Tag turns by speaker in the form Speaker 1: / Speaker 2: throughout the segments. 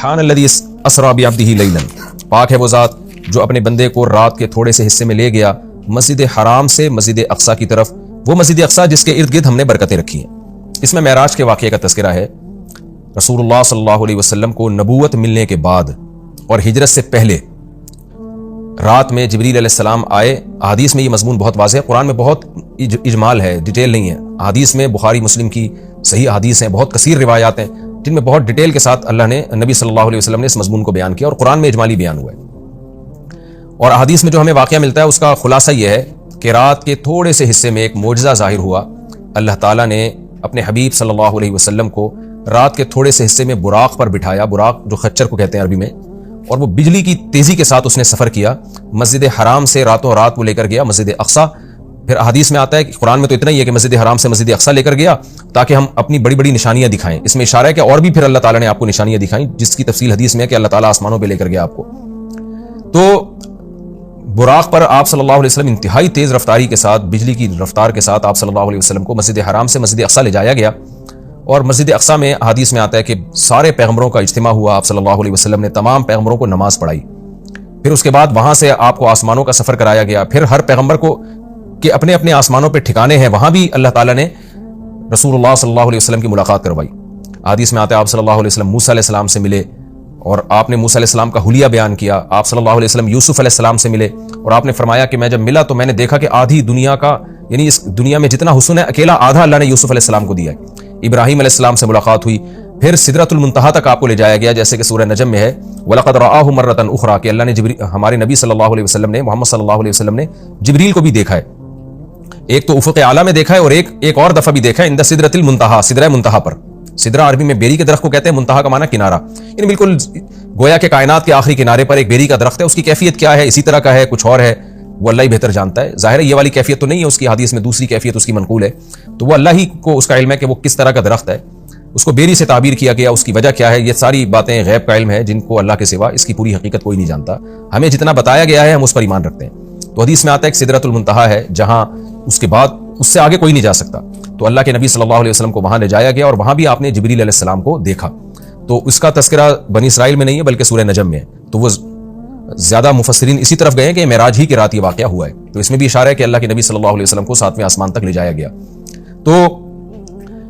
Speaker 1: سبحان الذی اسری بعبدہ لیلا، پاک ہے وہ ذات جو اپنے بندے کو رات کے تھوڑے سے حصے میں لے گیا مسجد حرام سے مسجد اقصی کی طرف، وہ مسجد اقصی جس کے ارد گرد ہم نے برکتیں رکھی ہیں۔ اس میں معراج کے واقعے کا تذکرہ ہے۔ رسول اللہ صلی اللہ علیہ وسلم کو نبوت ملنے کے بعد اور ہجرت سے پہلے رات میں جبریل علیہ السلام آئے۔ احادیث میں یہ مضمون بہت واضح ہے، قرآن میں بہت اجمال ہے، ڈیٹیل نہیں ہے۔ احادیث میں بخاری مسلم کی صحیح احادیث ہیں، بہت کثیر روایات ہیں جن میں بہت ڈیٹیل کے ساتھ اللہ نے، نبی صلی اللہ علیہ وسلم نے اس مضمون کو بیان کیا، اور قرآن میں اجمالی بیان ہوا ہے۔ اور احادیث میں جو ہمیں واقعہ ملتا ہے اس کا خلاصہ یہ ہے کہ رات کے تھوڑے سے حصے میں ایک معجزہ ظاہر ہوا۔ اللہ تعالیٰ نے اپنے حبیب صلی اللہ علیہ وسلم کو رات کے تھوڑے سے حصے میں براق پر بٹھایا، براق جو خچر کو کہتے ہیں عربی میں، اور وہ بجلی کی تیزی کے ساتھ اس نے سفر کیا، مسجد حرام سے راتوں رات وہ لے کر گیا مسجد اقصی۔ پھر احادیث میں آتا ہے کہ قرآن میں تو اتنا ہی ہے کہ مسجد حرام سے مسجد اقصی لے کر گیا تاکہ ہم اپنی بڑی بڑی نشانیاں دکھائیں۔ اس میں اشارہ ہے کہ اور بھی پھر اللہ تعالیٰ نے آپ کو نشانیاں دکھائیں، جس کی تفصیل حدیث میں ہے کہ اللہ تعالیٰ آسمانوں پہ لے کر گیا آپ کو۔ تو براق پر آپ صلی اللہ علیہ وسلم انتہائی تیز رفتاری کے ساتھ، بجلی کی رفتار کے ساتھ آپ صلی اللہ علیہ وسلم کو مسجد حرام سے مسجد اقصی لے جایا گیا، اور مسجد اقصی میں حدیث میں آتا ہے کہ سارے پیغمبروں کا اجتماع ہوا۔ آپ صلی اللہ علیہ وسلم نے تمام پیغمبروں کو نماز پڑھائی، پھر اس کے بعد وہاں سے آپ کو آسمانوں کا سفر کرایا گیا، پھر ہر پیغمبر کو کہ اپنے اپنے آسمانوں پہ ٹھکانے ہیں، وہاں بھی اللہ تعالیٰ نے رسول اللہ صلی اللہ علیہ وسلم کی ملاقات کروائی۔ حدیث میں آتا ہے آپ صلی اللہ علیہ وسلم موسیٰ علیہ السلام سے ملے، اور آپ نے موسیٰ علیہ السلام کا حلیہ بیان کیا۔ آپ صلی اللہ علیہ وسلم یوسف علیہ السلام سے ملے، اور آپ نے فرمایا کہ میں جب ملا تو میں نے دیکھا کہ آدھی دنیا کا، یعنی اس دنیا میں جتنا حسن ہے اکیلا آدھا اللہ نے یوسف علیہ السلام کو دیا ہے۔ ابراہیم علیہ السلام سے ملاقات ہوئی، پھر سدرۃ المنتہا تک آپ کو لے جایا گیا، جیسے کہ سورہ نجم میں ہے وَلَقَدْ رَآهُ مَرَّةً أُخْرَىٰ کہ اللہ نے ہمارے نبی صلی اللہ علیہ وسلم نے، محمد صلی اللہ علیہ وسلم نے جبریل کو بھی دیکھا ہے۔ ایک تو افق اعلیٰ میں دیکھا ہے، اور ایک اور دفعہ بھی دیکھا ہے عند سدرۃ المنتہا، سدرہ منتہا پر۔ سدرہ عربی میں بیری کے درخت کو کہتے ہیں، منتہا کا معنی کنارہ، یعنی بالکل گویا کہ کائنات کے آخری کنارے پر ایک بیری کا درخت ہے۔ اس کی کیفیت کیا ہے، اسی طرح کا ہے، کچھ اور ہے، وہ اللہ ہی بہتر جانتا ہے۔ ظاہر ہے یہ والی کیفیت تو نہیں ہے اس کی، حدیث میں دوسری کیفیت اس کی منقول ہے، تو وہ اللہ ہی کو اس کا علم ہے کہ وہ کس طرح کا درخت ہے۔ اس کو بیری سے تعبیر کیا گیا، اس کی وجہ کیا ہے، یہ ساری باتیں غیب کا علم ہے جن کو اللہ کے سوا اس کی پوری حقیقت کوئی نہیں جانتا۔ ہمیں جتنا بتایا گیا ہے ہم اس پر ایمان رکھتے ہیں۔ تو حدیث میں آتا ہے کہ سدرۃ المنتہا ہے جہاں اس کے بعد اس سے آگے کوئی نہیں جا سکتا۔ تو اللہ کے نبی صلی اللہ علیہ وسلم کو وہاں لے جایا گیا، اور وہاں بھی آپ نے جبریل علیہ السلام کو دیکھا۔ تو اس کا تذکرہ بنی اسرائیل میں نہیں ہے بلکہ سورہ نجم میں ہے، تو وہ زیادہ مفسرین اسی طرف گئے ہیں کہ معراج ہی کی رات یہ واقعہ ہوا ہے۔ تو اس میں بھی اشارہ ہے کہ اللہ کے نبی صلی اللہ علیہ وسلم کو 7ویں آسمان تک لے جایا گیا۔ تو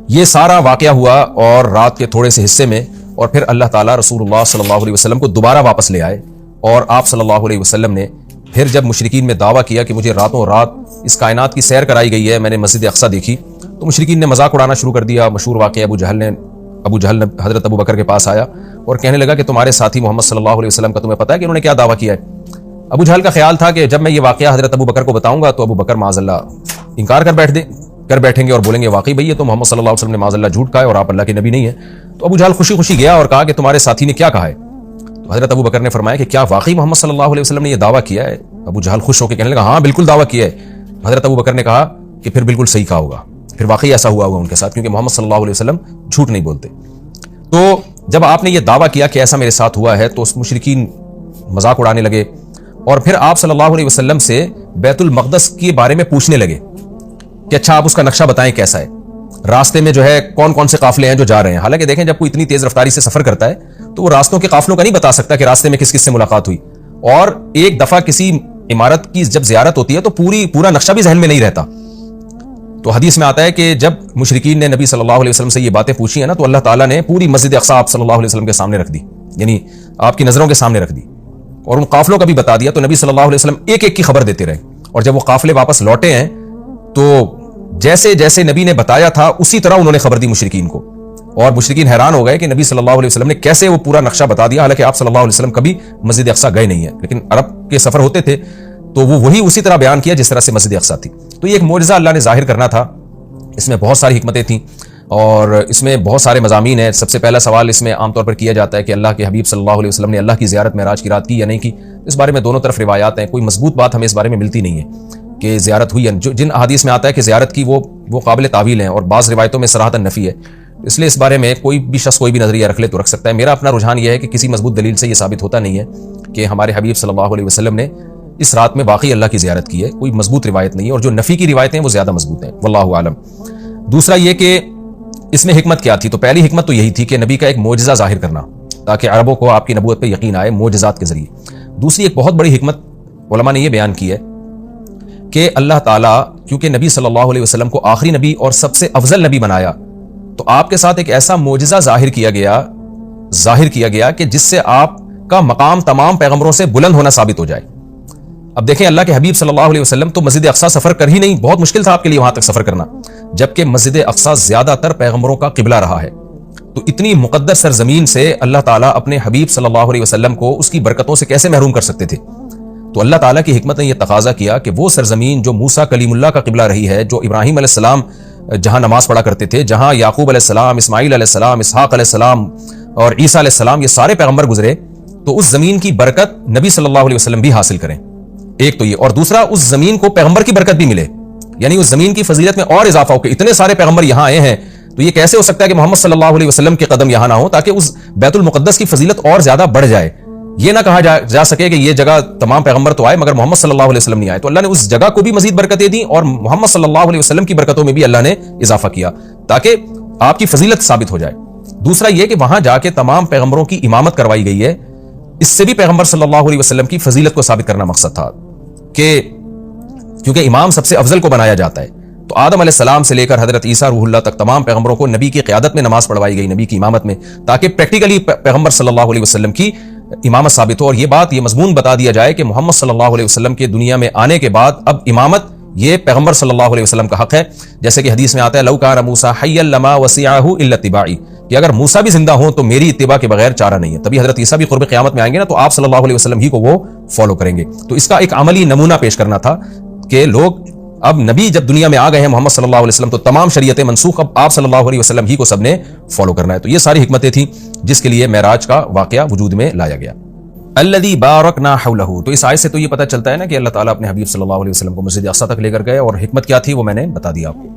Speaker 1: یہ سارا واقعہ ہوا اور رات کے تھوڑے سے حصے میں، اور پھر اللہ تعالیٰ رسول اللہ صلی اللہ علیہ وسلم کو دوبارہ واپس لے آئے، اور آپ صلی اللہ علیہ وسلم نے پھر جب مشرکین میں دعویٰ کیا کہ مجھے راتوں رات اس کائنات کی سیر کرائی گئی ہے، میں نے مسجد اقصی دیکھی، تو مشرکین نے مذاق اڑانا شروع کر دیا۔ مشہور واقعہ ابو جہل حضرت ابو بکر کے پاس آیا اور کہنے لگا کہ تمہارے ساتھی محمد صلی اللہ علیہ وسلم کا تمہیں پتہ ہے کہ انہوں نے کیا دعویٰ کیا ہے؟ ابو جہل کا خیال تھا کہ جب میں یہ واقعہ حضرت ابو بکر کو بتاؤں گا تو ابو بکر معاذ اللہ انکار کر بیٹھیں گے اور بولیں گے واقعی بھئی یہ تو محمد صلی اللہ علیہ وسلم نے معاذ اللہ جھوٹ کہا ہے اور آپ اللہ کے نبی نہیں ہیں۔ تو ابو جہل خوشی خوشی گیا اور کہا کہ تمہارے ساتھی نے کیا کہا ہے؟ تو حضرت ابو بکر نے فرمایا کہ کیا واقعی محمد صلی اللہ علیہ وسلم نے یہ دعویٰ کیا ہے؟ ابو جہل خوش ہو کے کہنے لگا ہاں بالکل دعویٰ کیا ہے۔ حضرت ابو بکر نے کہا کہ پھر بالکل صحیح کہا ہوگا، پھر واقعی ایسا ہوا ہوگا ان کے ساتھ، کیونکہ محمد صلی اللہ علیہ وسلم جھوٹ نہیں بولتے۔ تو جب آپ نے یہ دعویٰ کیا کہ ایسا میرے ساتھ ہوا ہے تو اس مشرکین مذاق اڑانے لگے، اور پھر آپ صلی اللہ علیہ وسلم سے بیت المقدس کے بارے میں پوچھنے لگے کہ اچھا آپ اس کا نقشہ بتائیں کیسا ہے، راستے میں جو ہے کون کون سے قافلے ہیں جو جا رہے ہیں۔ حالانکہ دیکھیں جب کوئی اتنی تیز رفتاری سے سفر کرتا ہے تو وہ راستوں کے قافلوں کا نہیں بتا سکتا کہ راستے میں کس کس سے ملاقات ہوئی، اور ایک دفعہ کسی عمارت کی جب زیارت ہوتی ہے تو پورا نقشہ بھی ذہن میں نہیں رہتا۔ تو حدیث میں آتا ہے کہ جب مشرکین نے نبی صلی اللہ علیہ وسلم سے یہ باتیں پوچھی ہیں نا تو اللہ تعالیٰ نے پوری مسجد اقصی آپ صلی اللہ علیہ وسلم کے سامنے رکھ دی، یعنی آپ کی نظروں کے سامنے رکھ دی، اور ان قافلوں کا بھی بتا دیا۔ تو نبی صلی اللہ علیہ وسلم ایک ایک کی خبر دیتے رہے، اور جب وہ قافلے واپس لوٹے ہیں تو جیسے جیسے نبی نے بتایا تھا اسی طرح انہوں نے خبر دی مشرکین کو، اور مشرکین حیران ہو گئے کہ نبی صلی اللہ علیہ وسلم نے کیسے وہ پورا نقشہ بتا دیا، حالانکہ آپ صلی اللہ علیہ وسلم کبھی مسجد اقصی گئے نہیں ہیں، لیکن عرب کے سفر ہوتے تھے تو وہ وہی اسی طرح بیان کیا جس طرح سے مسجد اقصی تھی۔ تو یہ ایک معجزہ اللہ نے ظاہر کرنا تھا، اس میں بہت ساری حکمتیں تھیں اور اس میں بہت سارے مضامین ہیں۔ سب سے پہلا سوال اس میں عام طور پر کیا جاتا ہے کہ اللہ کے حبیب صلی اللہ علیہ وسلم نے اللہ کی زیارت معراج کی رات کی یا نہیں کی۔ اس بارے میں دونوں طرف روایات ہیں، کوئی مضبوط بات ہمیں اس بارے میں ملتی نہیں ہے کہ زیارت ہوئی ہے۔ جن احادیث میں آتا ہے کہ زیارت کی وہ قابل تعویل ہیں، اور بعض روایتوں میں صراحتاً نفی ہے، اس لیے اس بارے میں کوئی بھی شخص کوئی بھی نظریہ رکھ لے تو رکھ سکتا ہے۔ میرا اپنا رجحان یہ ہے کہ کسی مضبوط دلیل سے یہ ثابت ہوتا نہیں ہے کہ ہمارے حبیب صلی اللہ علیہ وسلم نے اس رات میں واقعی اللہ کی زیارت کی ہے، کوئی مضبوط روایت نہیں ہے، اور جو نفی کی روایتیں وہ زیادہ مضبوط ہیں، واللہ اعلم۔ دوسرا یہ کہ اس میں حکمت کیا تھی، تو پہلی حکمت تو یہی تھی کہ نبی کا ایک معجزہ ظاہر کرنا، تاکہ عربوں کو آپ کی نبوت پہ یقین آئے معجزات کے ذریعے۔ دوسری ایک بہت بڑی حکمت علماء نے یہ بیان کی ہے کہ اللہ تعالیٰ کیونکہ نبی صلی اللہ علیہ وسلم کو آخری نبی اور سب سے افضل نبی بنایا، تو آپ کے ساتھ ایک ایسا معجزہ ظاہر کیا گیا کہ جس سے آپ کا مقام تمام پیغمبروں سے بلند ہونا ثابت ہو جائے۔ اب دیکھیں، اللہ کے حبیب صلی اللہ علیہ وسلم تو مسجد اقصیٰ سفر کر ہی نہیں، بہت مشکل تھا آپ کے لیے وہاں تک سفر کرنا، جبکہ مسجد اقصیٰ زیادہ تر پیغمبروں کا قبلہ رہا ہے۔ تو اتنی مقدس سرزمین سے اللہ تعالیٰ اپنے حبیب صلی اللہ علیہ وسلم کو اس کی برکتوں سے کیسے محروم کر سکتے تھے؟ تو اللہ تعالیٰ کی حکمت نے یہ تقاضا کیا کہ وہ سرزمین جو موسیٰ کلیم اللہ کا قبلہ رہی ہے، جو ابراہیم علیہ السلام جہاں نماز پڑھا کرتے تھے، جہاں یعقوب علیہ السلام، اسماعیل علیہ السلام، اسحاق علیہ السلام اور عیسیٰ علیہ السلام یہ سارے پیغمبر گزرے، تو اس زمین کی برکت نبی صلی اللہ علیہ وسلم بھی حاصل کریں۔ ایک تو یہ، اور دوسرا اس زمین کو پیغمبر کی برکت بھی ملے، یعنی اس زمین کی فضیلت میں اور اضافہ ہو کہ اتنے سارے پیغمبر یہاں آئے ہیں، تو یہ کیسے ہو سکتا ہے کہ محمد صلی اللہ علیہ وسلم کے قدم یہاں نہ ہو، تاکہ اس بیت المقدس کی فضیلت اور زیادہ بڑھ جائے۔ یہ نہ کہا جا سکے کہ یہ جگہ تمام پیغمبر تو آئے مگر محمد صلی اللہ علیہ وسلم نہیں آئے، تو اللہ نے اس جگہ کو بھی مزید برکتیں دیں اور محمد صلی اللہ علیہ وسلم کی برکتوں میں بھی اللہ نے اضافہ کیا تاکہ آپ کی فضیلت ثابت ہو جائے۔ دوسرا یہ کہ وہاں جا کے تمام پیغمبروں کی امامت کروائی گئی ہے، اس سے بھی پیغمبر صلی اللہ علیہ وسلم کی فضیلت کو ثابت کرنا مقصد تھا کہ کیونکہ امام سب سے افضل کو بنایا جاتا ہے، تو آدم علیہ السلام سے لے کر حضرت عیسیٰ روح اللہ تک تمام پیغمبروں کو نبی کی قیادت میں نماز پڑھوائی گئی، نبی کی امامت میں، تاکہ پریکٹیکلی پیغمبر صلی اللہ علیہ وسلم کی امامت ثابت ہو، اور یہ مضمون بتا دیا جائے کہ محمد صلی اللہ علیہ وسلم کے دنیا میں آنے کے بعد اب امامت یہ پیغمبر صلی اللہ علیہ وسلم کا حق ہے، جیسے کہ حدیث میں آتا ہے لو کان موسیٰ حیا لما وسعہ الا اتباعی، کہ اگر موسیٰ بھی زندہ ہوں تو میری اتباع کے بغیر چارہ نہیں ہے۔ تبھی حضرت عیسیٰ بھی قرب قیامت میں آئیں گے نا، تو آپ صلی اللہ علیہ وسلم ہی کو وہ فالو کریں گے۔ تو اس کا ایک عملی نمونہ پیش کرنا تھا کہ لوگ اب نبی جب دنیا میں آ گئے ہیں محمد صلی اللہ علیہ وسلم، تو تمام شریعتیں منسوخ، اب آپ صلی اللہ علیہ وسلم ہی کو سب نے فالو کرنا ہے۔ تو یہ ساری حکمتیں تھیں جس کے لیے معراج کا واقعہ وجود میں لایا گیا۔ الذی بارکنا حولہ، تو اس آیت سے تو یہ پتہ چلتا ہے نا کہ اللہ تعالیٰ اپنے حبیب صلی اللہ علیہ وسلم کو مسجد اقصیٰ تک لے کر گئے، اور حکمت کیا تھی وہ میں نے بتا دیا آپ کو،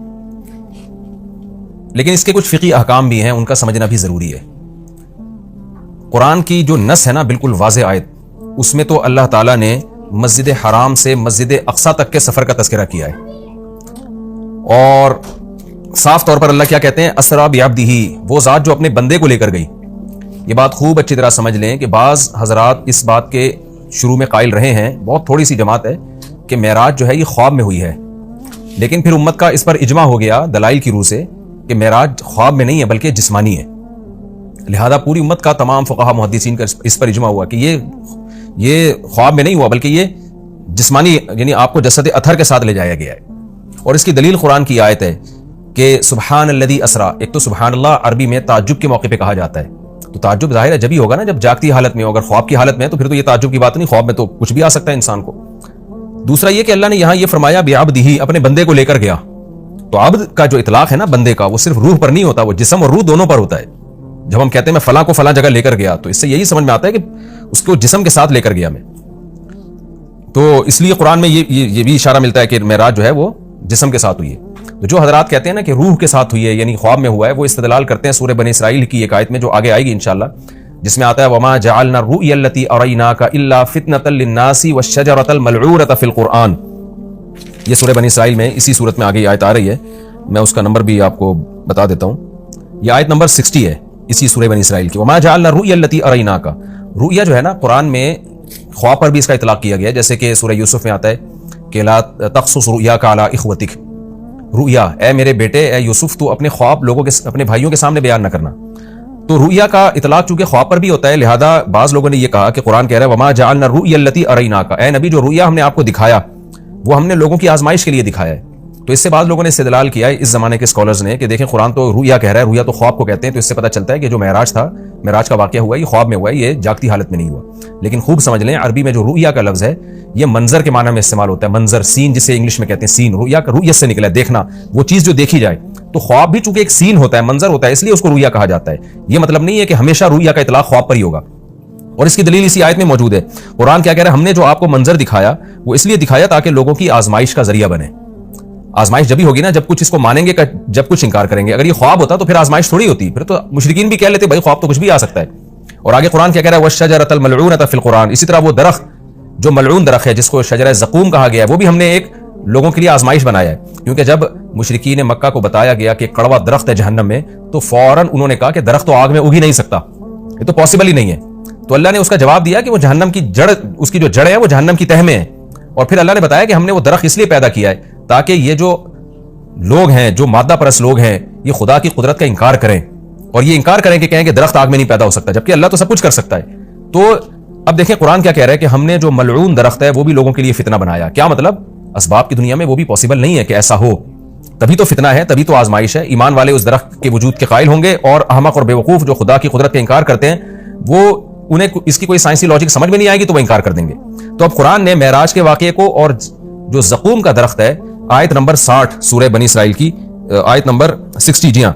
Speaker 1: لیکن اس کے کچھ فقہی احکام بھی ہیں، ان کا سمجھنا بھی ضروری ہے۔ قرآن کی جو نص ہے نا بالکل واضح آیت، اس میں تو اللہ تعالیٰ نے مسجد حرام سے مسجد اقصیٰ تک کے سفر کا تذکرہ کیا ہے، اور صاف طور پر اللہ کیا کہتے ہیں، اسریٰ بعبدہ، وہ ذات جو اپنے بندے کو لے کر گئی۔ یہ بات خوب اچھی طرح سمجھ لیں کہ بعض حضرات اس بات کے شروع میں قائل رہے ہیں، بہت تھوڑی سی جماعت ہے، کہ معراج جو ہے یہ خواب میں ہوئی ہے، لیکن پھر امت کا اس پر اجماع ہو گیا دلائل کی روح سے کہ معراج خواب میں نہیں ہے بلکہ جسمانی ہے، لہذا پوری امت کا تمام فقہا محدثین کا اس پر اجماع ہوا کہ یہ خواب میں نہیں ہوا بلکہ یہ جسمانی، یعنی آپ کو جسد اطہر کے ساتھ لے جایا گیا ہے۔ اور اس کی دلیل قرآن کی آیت ہے کہ سبحان الذی اسریٰ، ایک تو سبحان اللہ عربی میں تعجب کے موقع پہ کہا جاتا ہے، تو تعجب ظاہر ہے جب ہی ہوگا نا جب جاگتی حالت میں ہو، اگر خواب کی حالت میں ہے تو پھر تو یہ تعجب کی بات نہیں، خواب میں تو کچھ بھی آ سکتا ہے انسان کو۔ دوسرا یہ کہ اللہ نے یہاں یہ فرمایا بعبدہ، اپنے بندے کو لے کر گیا، تو عبد کا جو اطلاق ہے نا بندے کا، وہ صرف روح پر نہیں ہوتا، وہ جسم اور روح دونوں پر ہوتا ہے۔ جب ہم کہتے ہیں میں فلاں کو فلاں جگہ لے کر گیا، تو اس سے یہی سمجھ میں آتا ہے کہ اس کو جسم کے ساتھ لے کر گیا میں، تو اس لیے قرآن میں یہ بھی اشارہ ملتا ہے کہ معراج جو ہے وہ جسم کے ساتھ ہوئی ہے۔ تو جو حضرات کہتے ہیں نا کہ روح کے ساتھ ہوئی ہے یعنی خواب میں ہوا ہے، وہ استدلال کرتے ہیں سورہ بنی اسرائیل کی ایک آیت میں جو آگے آئے گی انشاءاللہ، جس میں آتا ہے وما جعلنا الرؤيا التي اريناك الا فتنة للناس والشجرة الملعونة في القرآن، یہ سورہ بنی اسرائیل میں اسی صورت میں آگے آیت آ رہی ہے، میں اس کا نمبر بھی آپ کو بتا دیتا ہوں، یہ آیت نمبر 60 ہے اسی سورہ بنی اسرائیل کی۔ وما جعلنا الرؤيا التي اريناك، رؤیا جو ہے نا قرآن میں خواب پر بھی اس کا اطلاق کیا گیا، جیسے کہ سورہ یوسف میں آتا ہے کہ لا تقصص رؤياك على اخوتك، رؤیا اے میرے بیٹے اے یوسف تو اپنے خواب لوگوں کے اپنے بھائیوں کے سامنے بیان نہ کرنا۔ تو رؤیا کا اطلاق چونکہ خواب پر بھی ہوتا ہے، لہذا بعض لوگوں نے یہ کہا کہ قرآن کہہ رہا ہے وما جعلنا الرؤيا التي اريناك، اے نبی جو رؤیا ہم نے آپ کو دکھایا وہ ہم نے لوگوں کی آزمائش کے لیے دکھایا ہے۔ تو اس سے بعض لوگوں نے استدلال کیا ہے اس زمانے کے اسکالرز نے کہ دیکھیں قرآن تو رؤیا کہہ رہا ہے، رؤیا تو خواب کو کہتے ہیں، تو اس سے پتہ چلتا ہے کہ جو معراج تھا، معراج کا واقعہ ہوا یہ خواب میں ہوا ہے، یہ جاگتی حالت میں نہیں ہوا۔ لیکن خوب سمجھ لیں عربی میں جو رؤیا کا لفظ ہے یہ منظر کے معنی میں استعمال ہوتا ہے، منظر، سین جسے انگلش میں کہتے ہیں، سین، رؤیا کا رؤیت سے نکلا ہے، دیکھنا، وہ چیز جو دیکھی جائے۔ تو خواب بھی چونکہ ایک سین ہوتا ہے، منظر ہوتا ہے، اس لیے اس کو رؤیا کہا جاتا ہے۔ یہ مطلب نہیں ہے کہ ہمیشہ رؤیا کا اطلاق خواب پر ہی ہوگا، اور اس کی دلیل اسی آیت میں موجود ہے۔ قرآن کیا کہہ رہا ہے، ہم نے جو آپ کو منظر دکھایا وہ اس لیے دکھایا تاکہ لوگوں کی آزمائش کا ذریعہ بنے۔ آزمائش جب ہی ہوگی نا جب کچھ اس کو مانیں گے، جب کچھ انکار کریں گے۔ اگر یہ خواب ہوتا تو پھر آزمائش تھوڑی ہوتی، پھر تو مشرکین بھی کہہ لیتے بھائی خواب تو کچھ بھی آ سکتا ہے۔ اور آگے قرآن کیا کہہ رہا ہے والشجرۃ الملعونۃ فی القرآن، اسی طرح وہ درخت جو ملعون درخت ہے جس کو شجرہ زقوم کہا گیا ہے، وہ بھی ہم نے ایک لوگوں کے لیے آزمائش بنایا ہے، کیونکہ جب مشرکین مکہ کو بتایا گیا کہ کڑوا درخت ہے جہنم میں، تو فوراً انہوں نے کہا کہ درخت تو آگ میں اگ ہی نہیں سکتا، یہ تو پاسبل ہی نہیں ہے. تو اللہ نے اس کا جواب دیا کہ وہ جہنم کی جڑ، اس کی جو جڑ ہے وہ جہنم کی تہ میں ہے. اور پھر اللہ نے بتایا کہ ہم نے وہ درخت اس لیے پیدا کیا ہے تاکہ یہ جو لوگ ہیں، جو مادہ پرست لوگ ہیں، یہ خدا کی قدرت کا انکار کریں، اور یہ انکار کریں کہ کہیں کہ درخت آگ میں نہیں پیدا ہو سکتا، جبکہ اللہ تو سب کچھ کر سکتا ہے. تو اب دیکھیں قرآن کیا کہہ رہا ہے کہ ہم نے جو ملعون درخت ہے وہ بھی لوگوں کے لیے فتنہ بنایا. کیا مطلب؟ اسباب کی دنیا میں وہ بھی پاسبل نہیں ہے کہ ایسا ہو، تبھی تو فتنہ ہے، تبھی تو آزمائش ہے. ایمان والے اس درخت کے وجود کے قائل ہوں گے، اور احمق اور بیوقوف جو خدا کی قدرت کا انکار کرتے ہیں وہ انہیں اس کی کوئی سائنسی لاجک سمجھ میں نہیں آئے گی تو وہ انکار کر دیں گے. تو اب قرآن نے معراج کے واقعے کو اور جو زقوم کا درخت ہے، آیت نمبر 60 سورہ بنی اسرائیل کی آیت نمبر 60، جی ہاں،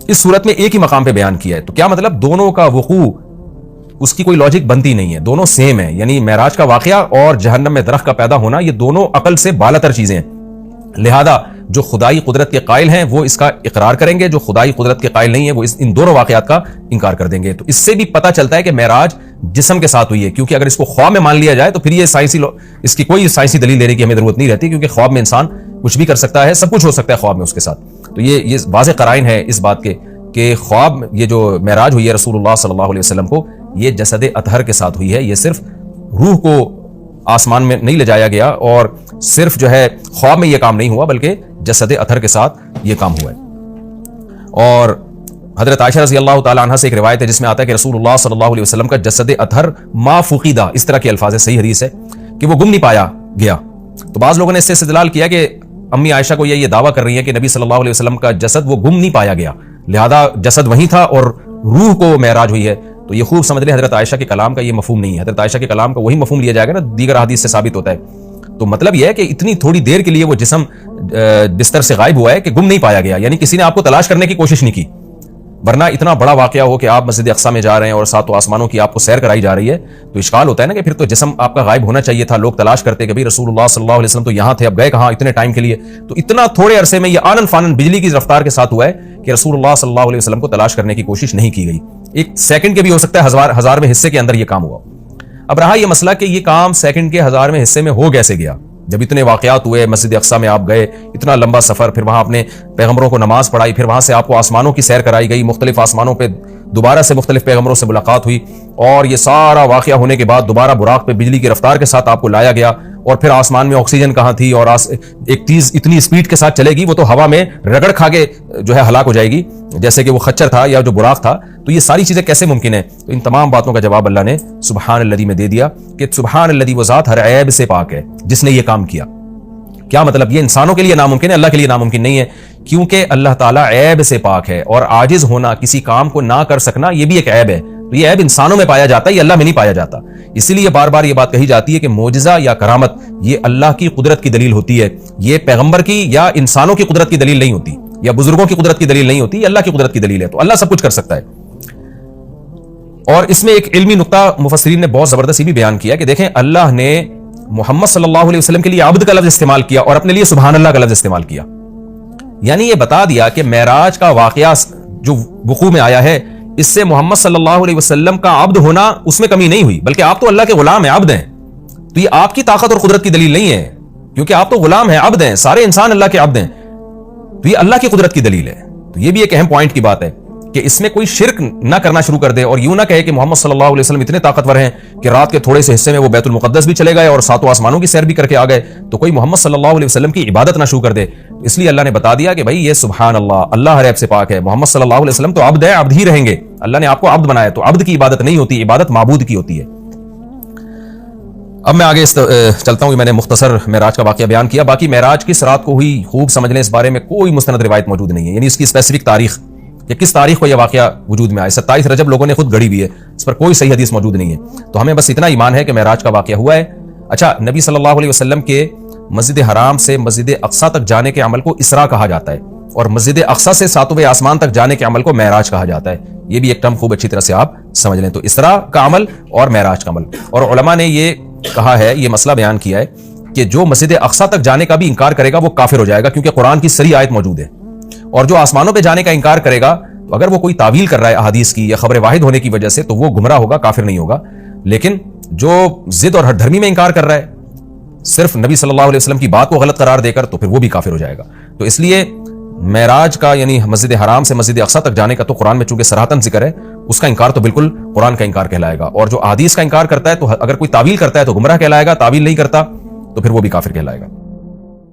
Speaker 1: اس صورت میں ایک ہی مقام پہ بیان کیا ہے. تو کیا مطلب؟ دونوں کا وقوع اس کی کوئی لاجک بنتی نہیں ہے، دونوں سیم ہیں. یعنی معراج کا واقعہ اور جہنم میں درخت کا پیدا ہونا یہ دونوں عقل سے بالاتر چیزیں ہیں. لہذا جو خدائی قدرت کے قائل ہیں وہ اس کا اقرار کریں گے، جو خدائی قدرت کے قائل نہیں ہیں وہ ان دونوں واقعات کا انکار کر دیں گے. تو اس سے بھی پتہ چلتا ہے کہ معراج جسم کے ساتھ ہوئی ہے، کیونکہ اگر اس کو خواب میں مان لیا جائے تو پھر یہ اس کی کوئی سائنسی دلیل دینے کی ہمیں ضرورت نہیں رہتی، کیونکہ خواب میں انسان کچھ بھی کر سکتا ہے، سب کچھ ہو سکتا ہے خواب میں اس کے ساتھ. تو یہ واضح قرائن ہے اس بات کے کہ خواب یہ جو معراج ہوئی ہے رسول اللہ صلی اللہ علیہ وسلم کو، یہ جسد اطہر کے ساتھ ہوئی ہے. یہ صرف روح کو آسمان میں نہیں لے جایا گیا، اور صرف جو ہے خواب میں یہ کام نہیں ہوا، بلکہ جسد اطہر کے ساتھ یہ کام ہوا ہے. اور حضرت عائشہ رضی اللہ تعالی عنہ سے ایک روایت ہے جس میں آتا ہے کہ رسول اللہ صلی اللہ علیہ وسلم کا جسد اطہر ما فقیدہ، اس طرح کے الفاظ ہے، صحیح حدیث ہے کہ وہ گم نہیں پایا گیا. تو بعض لوگوں نے اس سے استدلال کیا کہ امی عائشہ کو یہ دعویٰ کر رہی ہے کہ نبی صلی اللہ علیہ وسلم کا جسد وہ گم نہیں پایا گیا، لہذا جسد وہیں تھا اور روح کو معراج ہوئی ہے. تو یہ خوب سمجھ لیں حضرت عائشہ کے کلام کا یہ مفہوم نہیں ہے. حضرت عائشہ کے کلام کا وہی مفہوم لیا جائے گا نا دیگر احادیث سے ثابت ہوتا ہے. تو مطلب یہ ہے کہ اتنی تھوڑی دیر کے لیے وہ جسم بستر سے غائب ہوا ہے کہ گم نہیں پایا گیا، یعنی کسی نے آپ کو تلاش کرنے کی کوشش نہیں کی. ورنہ اتنا بڑا واقعہ ہو کہ آپ مسجد اقصی میں جا رہے ہیں اور ساتوں آسمانوں کی آپ کو سیر کرائی جا رہی ہے، تو اشکال ہوتا ہے نا کہ پھر تو جسم آپ کا غائب ہونا چاہیے تھا. لوگ تلاش کرتے کہ بھئی رسول اللہ صلی اللہ علیہ وسلم تو یہاں تھے، اب گئے کہاں اتنے ٹائم کے لیے؟ تو اتنا تھوڑے عرصے میں یہ آنن فانن بجلی کی رفتار کے ساتھ ہوا ہے کہ رسول اللہ صلی اللہ علیہ وسلم کو تلاش کرنے کی کوشش نہیں کی گئی. ایک سیکنڈ کے بھی ہو سکتا ہے ہزارویں حصے کے اندر یہ کام ہوا. اب رہا یہ مسئلہ کہ یہ کام سیکنڈ کے ہزارویں حصے میں ہو کیسے گیا؟ جب اتنے واقعات ہوئے، مسجد اقصی میں آپ گئے، اتنا لمبا سفر، پھر وہاں اپنے پیغمبروں کو نماز پڑھائی، پھر وہاں سے آپ کو آسمانوں کی سیر کرائی گئی، مختلف آسمانوں پہ دوبارہ سے مختلف پیغمبروں سے ملاقات ہوئی، اور یہ سارا واقعہ ہونے کے بعد دوبارہ براق پہ بجلی کی رفتار کے ساتھ آپ کو لایا گیا، اور پھر آسمان میں آکسیجن کہاں تھی، اور ایک چیز اتنی اسپیڈ کے ساتھ چلے گی وہ تو ہوا میں رگڑ کھا کے جو ہے ہلاک ہو جائے گی، جیسے کہ وہ خچر تھا یا جو براق تھا. تو یہ ساری چیزیں کیسے ممکن ہیں؟ تو ان تمام باتوں کا جواب اللہ نے سبحان الذی میں دے دیا کہ سبحان الذی، وہ ذات ہر عیب سے پاک ہے جس نے یہ کام کیا. کیا مطلب؟ یہ انسانوں کے لیے ناممکن ہے، اللہ کے لیے ناممکن نہیں ہے، کیونکہ اللہ تعالیٰ عیب سے پاک ہے، اور عاجز ہونا، کسی کام کو نہ کر سکنا، یہ بھی ایک عیب ہے. تو یہ عیب انسانوں میں پایا جاتا ہے، یہ اللہ میں نہیں پایا جاتا. اسی لیے بار بار یہ بات کہی جاتی ہے کہ معجزہ یا کرامت یہ اللہ کی قدرت کی دلیل ہوتی ہے، یہ پیغمبر کی یا انسانوں کی قدرت کی دلیل نہیں ہوتی، یا بزرگوں کی قدرت کی دلیل نہیں ہوتی، یہ اللہ کی قدرت کی دلیل ہے. تو اللہ سب کچھ کر سکتا ہے. اور اس میں ایک علمی نقطہ مفسرین نے بہت زبردست بھی بیان کیا کہ دیکھیں اللہ نے محمد صلی اللہ علیہ وسلم کے لیے عبد کا لفظ استعمال کیا اور اپنے لیے سبحان اللہ کا لفظ استعمال کیا. یعنی یہ بتا دیا کہ معراج کا واقعہ جو وقوع میں آیا ہے اس سے محمد صلی اللہ علیہ وسلم کا عبد ہونا اس میں کمی نہیں ہوئی، بلکہ آپ تو اللہ کے غلام ہیں، عبد ہیں. تو یہ آپ کی طاقت اور قدرت کی دلیل نہیں ہے، کیونکہ آپ تو غلام ہیں، عبد ہیں، سارے انسان اللہ کے عبد ہیں. تو یہ اللہ کی قدرت کی دلیل ہے. تو یہ بھی ایک اہم پوائنٹ کی بات ہے کہ اس میں کوئی شرک نہ کرنا شروع کر دے، اور یوں نہ کہے کہ محمد صلی اللہ علیہ وسلم اتنے طاقتور ہیں کہ رات کے تھوڑے سے حصے میں وہ بیت المقدس بھی چلے گئے اور ساتوں آسمانوں کی سیر بھی کر کے آ گئے، تو کوئی محمد صلی اللہ علیہ وسلم کی عبادت نہ شروع کر دے. اس لیے اللہ نے بتا دیا کہ بھائی یہ سبحان اللہ، اللہ ہر عیب سے پاک ہے، محمد صلی اللہ علیہ وسلم تو عبد ہے، عبد ہی رہیں گے. اللہ نے آپ کو عبد بنایا، تو عبد کی عبادت نہیں ہوتی، عبادت معبود کی ہوتی ہے. اب میں آگے چلتا ہوں. میں نے مختصر معراج کا واقعہ بیان کیا، باقی معراج کس رات کو ہوئی خوب سمجھ لیں، اس بارے میں کوئی مستند روایت موجود نہیں ہے، یعنی اس کی اسپیسیفک تاریخ کہ کس تاریخ کو یہ واقعہ وجود میں آئے. 27 رجب لوگوں نے خود گڑی ہوئی ہے، اس پر کوئی صحیح حدیث موجود نہیں ہے. تو ہمیں بس اتنا ایمان ہے کہ معراج کا واقعہ ہوا ہے. اچھا، نبی صلی اللہ علیہ وسلم کے مسجد حرام سے مسجد اقصی تک جانے کے عمل کو اسراء کہا جاتا ہے، اور مسجد اقصی سے ساتویں آسمان تک جانے کے عمل کو معراج کہا جاتا ہے. یہ بھی ایک ٹرم خوب اچھی طرح سے آپ سمجھ لیں. تو اسراء کا عمل اور معراج کا عمل. اور علماء نے یہ کہا ہے، یہ مسئلہ بیان کیا ہے کہ جو مسجد اقصی تک جانے کا بھی انکار کرے گا وہ کافر ہو جائے گا، کیونکہ قرآن کی صریح آیت موجود ہے. اور جو آسمانوں پہ جانے کا انکار کرے گا تو اگر وہ کوئی تعویل کر رہا ہے احادیث کی یا خبر واحد ہونے کی وجہ سے تو وہ گمراہ ہوگا، کافر نہیں ہوگا. لیکن جو ضد اور ہٹ دھرمی میں انکار کر رہا ہے صرف نبی صلی اللہ علیہ وسلم کی بات کو غلط قرار دے کر، تو پھر وہ بھی کافر ہو جائے گا. تو اس لیے معراج کا یعنی مسجد حرام سے مسجد اقصی تک جانے کا تو قرآن میں چونکہ صراحتاً ذکر ہے، اس کا انکار تو بالکل قرآن کا انکار کہلائے گا، اور جو احادیث کا انکار کرتا ہے تو اگر کوئی تعویل کرتا ہے تو گمراہ کہلائے گا، تعویل نہیں کرتا تو پھر وہ بھی کافر کہلائے گا۔